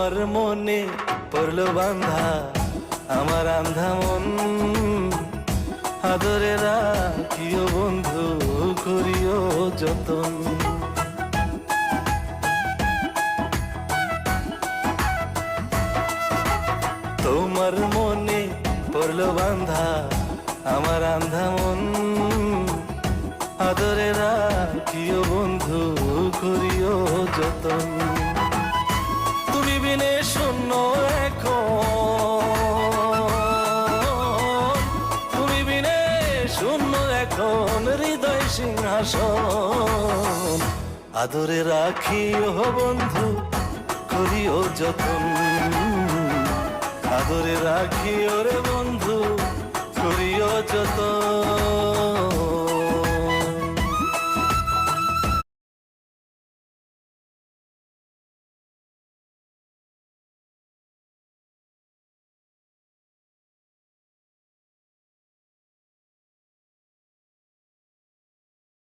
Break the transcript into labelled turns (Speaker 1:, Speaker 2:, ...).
Speaker 1: তোমার মনে পড়লো বান্ধা আমার আন্ধা মন, আদরে রাখিও বন্ধু করিও যতন। তোমার মনে পড়লো বান্ধা আমার আন্ধা মন, আদরে রাখিও বন্ধু করিও যতন। তুমি বিনে শূন্য এখন, তুমি বিনে শূন্য এখন হৃদয় সিংহাসন, আদরে রাখিও বন্ধু করিও যতন, আদরে রাখিও রে বন্ধু করিও যতন।